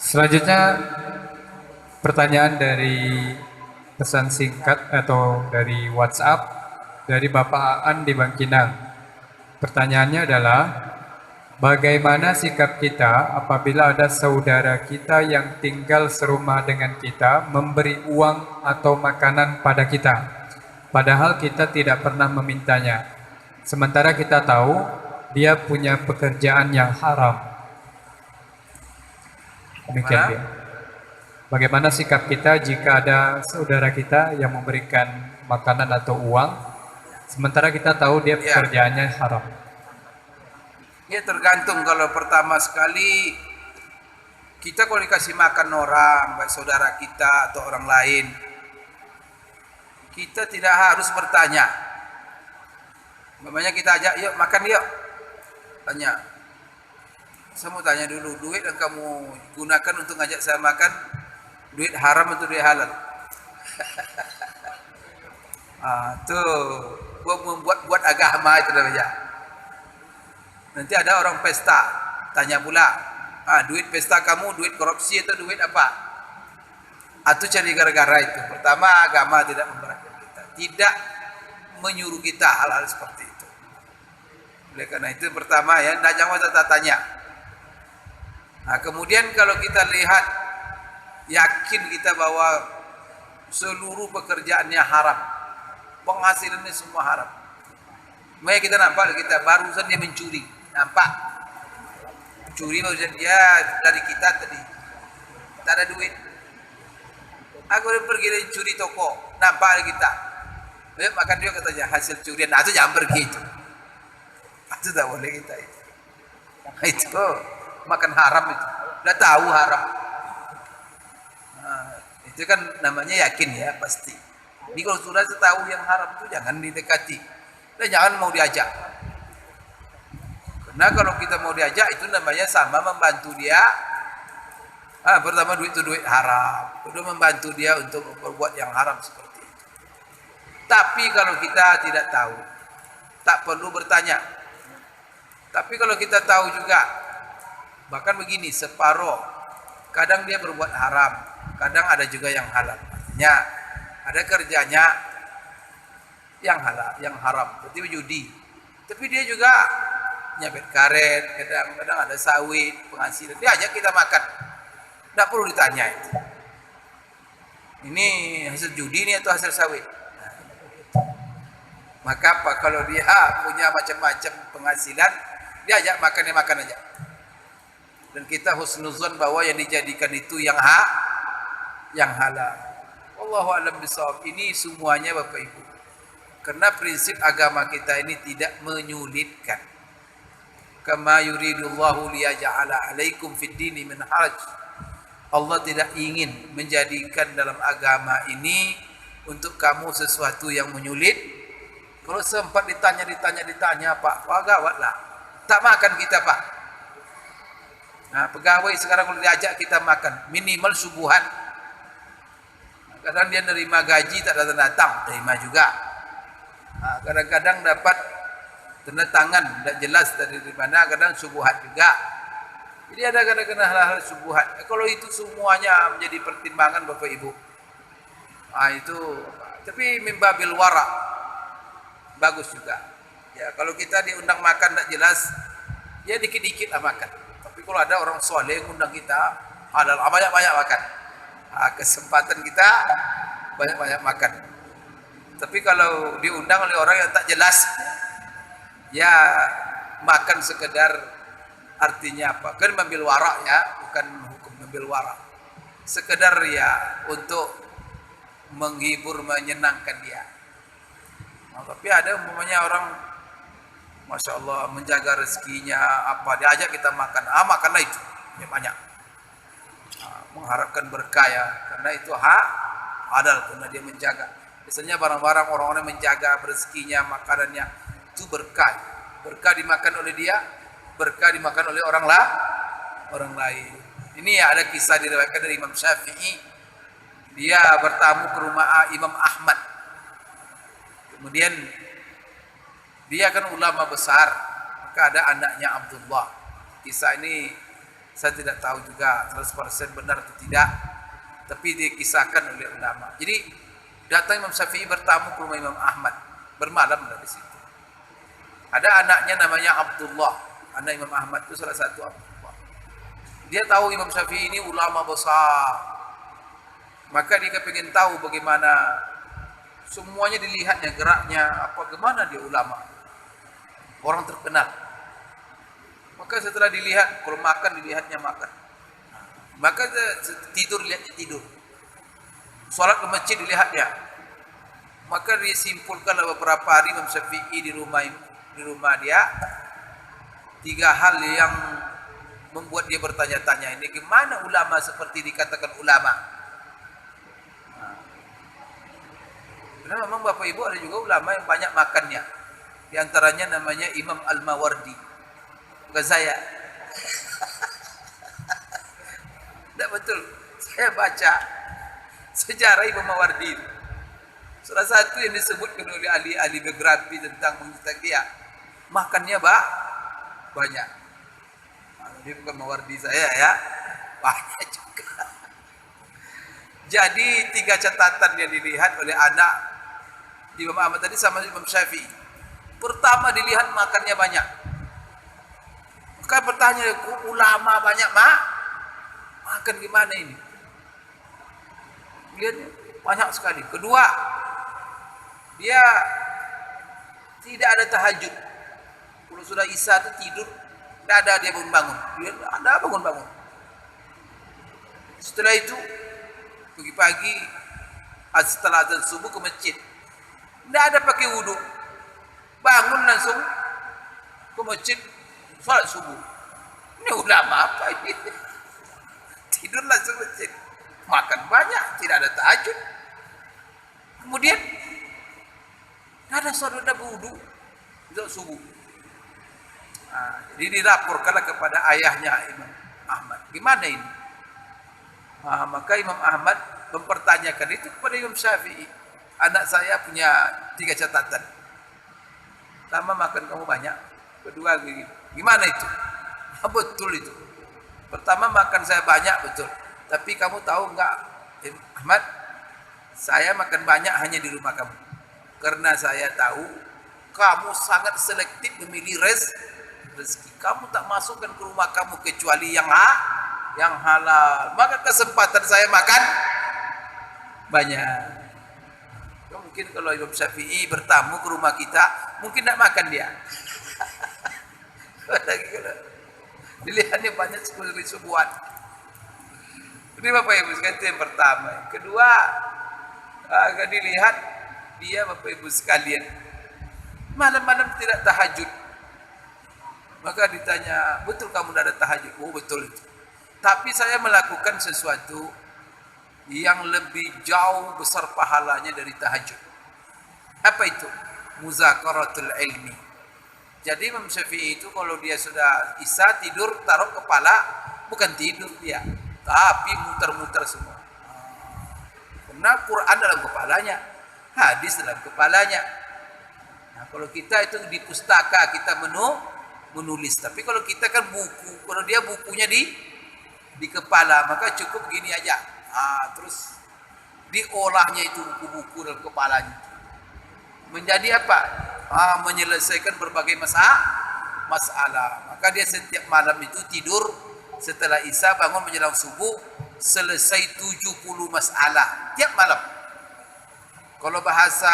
Selanjutnya pertanyaan dari pesan singkat atau dari WhatsApp dari Bapak Aan di Bangkinang. Pertanyaannya adalah, bagaimana sikap kita apabila ada saudara kita yang tinggal serumah dengan kita memberi uang atau makanan pada kita, padahal kita tidak pernah memintanya. Sementara kita tahu dia punya pekerjaan yang haram. Demikian dia. Bagaimana sikap kita jika ada saudara kita yang memberikan makanan atau uang, sementara kita tahu dia pekerjaannya haram? Ya tergantung. Kalau pertama sekali kita kalau dikasih makan orang, baik saudara kita atau orang lain, kita tidak harus bertanya. Namanya kita ajak, yuk makan yuk. Tanya. Saya mau tanya dulu, duit yang kamu gunakan untuk ngajak saya makan, duit haram atau duit halal? Tuh, gua membuat agama itu namanya. Nanti ada orang pesta, tanya pula, duit pesta kamu, duit korupsi atau duit apa? Atau cari gara-gara itu. Pertama, agama tidak memberatkan kita, tidak menyuruh kita hal-hal seperti itu. Oleh karena itu pertama ya, jangan tanya. Kemudian kalau kita lihat, yakin kita bahwa seluruh pekerjaannya haram, penghasilannya semua haram. Makanya kita nampak, kita barusan dia mencuri, nampak curi barusan dia dari kita tadi, tak ada duit. Aku udah pergi dari curi toko, nampak dari kita, ayo makan dia katanya hasil curian. Itu jangan pergi itu tak boleh kita itu makan haram itu, udah tahu haram. Itu kan namanya yakin ya, pasti. Ini kalau sudah tahu yang haram itu jangan didekati dan jangan mau diajak. Karena kalau kita mau diajak itu namanya sama membantu dia. Pertama duit itu duit haram, kedua membantu dia untuk berbuat yang haram seperti itu. Tapi kalau kita tidak tahu, tak perlu bertanya. Tapi kalau kita tahu juga, bahkan begini, separuh, kadang dia berbuat haram, kadang ada juga yang halal. Artinya ada kerjanya yang halal, yang haram, seperti judi. Tapi dia juga nyabet karet, kadang-kadang ada sawit, penghasilan. Dia ajak kita makan, tidak perlu ditanya itu. Ini hasil judi ini atau hasil sawit? Maka apa kalau dia punya macam-macam penghasilan, dia ajak makan, dia makan aja. Dan kita husnuzon bahwa yang dijadikan itu yang halal. Wallahu a'lam bishawab. Ini semuanya Bapak Ibu. Karena prinsip agama kita ini tidak menyulitkan. Kama yuridullahu liyaj'ala 'alaikum fid dini min haraj. Allah tidak ingin menjadikan dalam agama ini untuk kamu sesuatu yang menyulit. Kalau sempat ditanya Pak, gawatlah. Tak makan kita Pak. Pegawai sekarang kalau diajak kita makan, minimal subuhan. Kadang dia nerima gaji tak datang, terima juga. Kadang-kadang dapat tanda tangan, tidak jelas dari mana, kadang subuhan juga. Jadi ada kadang-kadang hal-hal subuhan. Kalau itu semuanya menjadi pertimbangan Bapak Ibu, itu. Tapi mimbabil wara, bagus juga. Ya kalau kita diundang makan tidak jelas, ya dikit-dikit lah makan. Tapi kalau ada orang soleh yang undang kita, halal, banyak-banyak makan. Kesempatan kita banyak-banyak makan. Tapi kalau diundang oleh orang yang tak jelas, ya makan sekedar, artinya apa? Kan membil warak ya, bukan hukum membil warak. Sekedar ya untuk menghibur, menyenangkan dia. Tapi ada umpamanya orang, Masya Allah, menjaga rezekinya, diajak kita makan, makanlah itu, ya banyak. Mengharapkan berkah ya, karena itu halal, karena dia menjaga. Biasanya barang-barang orang-orang menjaga rezekinya, makanannya, itu berkah. Berkah dimakan oleh dia, berkah dimakan oleh orang lain. Ini ya ada kisah diriwayatkan dari Imam Syafi'i. Dia bertamu ke rumah Imam Ahmad. Kemudian dia kan ulama besar, maka ada anaknya Abdullah. Kisah ini Saya tidak tahu juga 100% benar atau tidak, tapi dikisahkan oleh ulama. Jadi datang Imam Syafi'i bertamu ke rumah Imam Ahmad, bermalam dari situ. Ada anaknya namanya Abdullah, anak Imam Ahmad itu salah satu Abdullah. Dia tahu Imam Syafi'i ini ulama besar, maka dia pengen tahu bagaimana semuanya dilihatnya, geraknya, apa gimana dia ulama, orang terkenal. Maka setelah dilihat, kalau makan dilihatnya makan. Maka tidur dilihatnya tidur. Sholat ke masjid dilihatnya. Maka disimpulkanlah beberapa hari Imam Syafi'i di rumah dia. 3 hal yang membuat dia bertanya-tanya, ini gimana ulama seperti dikatakan ulama? Karena memang Bapak Ibu ada juga ulama yang banyak makannya. Di antaranya namanya Imam Al-Mawardi. Bukan saya. Tidak betul. Saya baca sejarah Imam Mawardi. Salah satu yang disebutkan oleh ahli biografi tentang dia, makannya banyak. Ini bukan Mawardi saya ya, banyak juga. Jadi 3 catatan yang dilihat oleh anak Imam Ahmad tadi sama Imam Syafi'i. Pertama dilihat makannya banyak. Maka pertanyaan, ulama banyak makan gimana ini? Lihat banyak sekali. Kedua, dia tidak ada tahajud. Kalau sudah Isya itu tidur, tidak ada dia bangun-bangun. Dia ada bangun-bangun. Setelah itu, pagi-pagi setelah azan subuh ke masjid. Tidak ada pakai wudhu. Bangun langsung ke masjid, salat subuh. Ini ulama apa ini? Tidur langsung masjid. Makan banyak, tidak ada tahajud. Kemudian tidak ada saudara wudhu untuk subuh. Jadi dilaporkanlah kepada ayahnya Imam Ahmad. Gimana ini? Maka Imam Ahmad mempertanyakan itu kepada Imam Syafi'i. Anak saya punya 3 catatan. Pertama, makan kamu banyak. Kedua, gimana itu? Betul itu. Pertama, makan saya banyak, betul. Tapi kamu tahu enggak, Ahmad, saya makan banyak hanya di rumah kamu. Karena saya tahu kamu sangat selektif memilih rezeki. Kamu tak masukkan ke rumah kamu kecuali yang halal. Maka kesempatan saya makan banyak. Mungkin kalau Imam Syafi'i bertamu ke rumah kita, mungkin tak makan dia. Pilihannya banyak sekali subuhan. Ini Bapak Ibu sekalian, itu yang pertama. Kedua, agak dilihat dia Bapak Ibu sekalian malam-malam tidak tahajud. Maka ditanya, betul kamu tidak ada tahajud? Oh betul itu. Tapi saya melakukan sesuatu yang lebih jauh besar pahalanya dari tahajud. Apa itu? Muzakaratul ilmi. Jadi Imam Syafi'i itu kalau dia sudah Isya tidur, taruh kepala, bukan tidur dia, tapi muter-muter semua. Karena Quran dalam kepalanya, hadis dalam kepalanya. Nah, kalau kita itu di pustaka kita menulis, tapi kalau kita kan buku, kalau dia bukunya di kepala, maka cukup gini aja. Terus diolahnya itu buku-buku dalam kepalanya. Menjadi apa? Menyelesaikan berbagai masalah. Maka dia setiap malam itu tidur setelah Isya, bangun menjelang subuh, selesai 70 masalah tiap malam. Kalau bahasa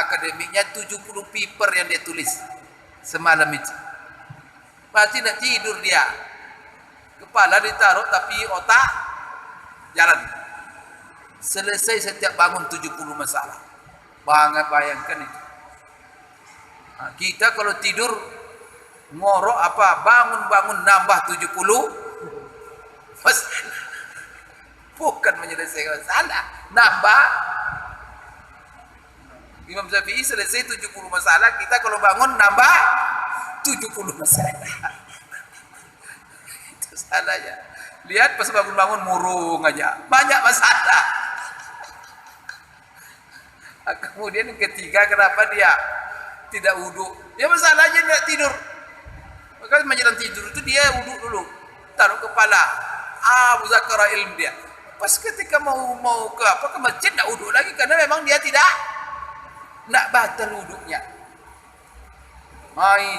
akademiknya 70 paper yang dia tulis semalam itu. Berarti tidak tidur dia. Kepala ditaruh tapi otak jalan. Selesai setiap bangun 70 masalah. Bayangkan itu. Kita kalau tidur ngorok apa? Bangun-bangun nambah 70 masalah. Bukan menyelesaikan masalah, nambah. Imam Syafi'i selesai 70 masalah, kita kalau bangun nambah 70 masalah. Itu salahnya. Lihat pas bangun-bangun murung aja, banyak masalah. Kemudian yang ketiga, kenapa dia tidak wudhu? Dia masalahnya tidak tidur. Maka menjelang tidur itu dia wudhu dulu. taruh kepala, muzakarah ilmu dia. Pas ketika mau ke masjid, nak wuduk lagi karena memang dia tidak nak batal wuduknya.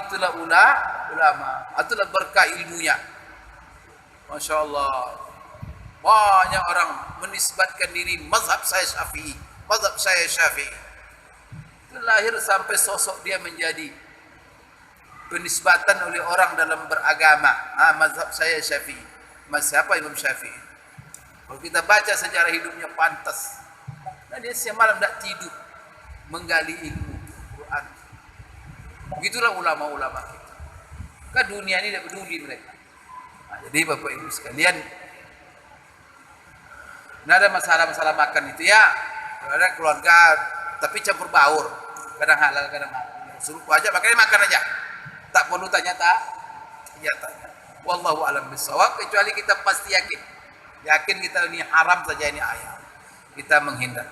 Itulah ulama, itulah berkah ilmunya. Masya Allah. Banyak orang menisbatkan diri mazhab saya Syafi'i, mazhab saya Syafi'i. Itu lahir sampai sosok dia menjadi penisbatan oleh orang dalam beragama. Mazhab saya Syafi'i. Siapa Imam Syafi'i? Kalau kita baca sejarah hidupnya pantas. Nah, dia siang malam tidak tidur menggali ilmu Quran. Begitulah ulama-ulama kita. Kan dunia ini tidak peduli mereka. Jadi Bapak Ibu sekalian, nah ada masalah-masalah makan itu ya, ada keluarga tapi campur baur, kadang halal kadang haram. Suruh aja makan aja, tak perlu tanya. Wallahu a'lam bishawab, kecuali kita pasti yakin kita ini haram saja, ini ayam, kita menghindar.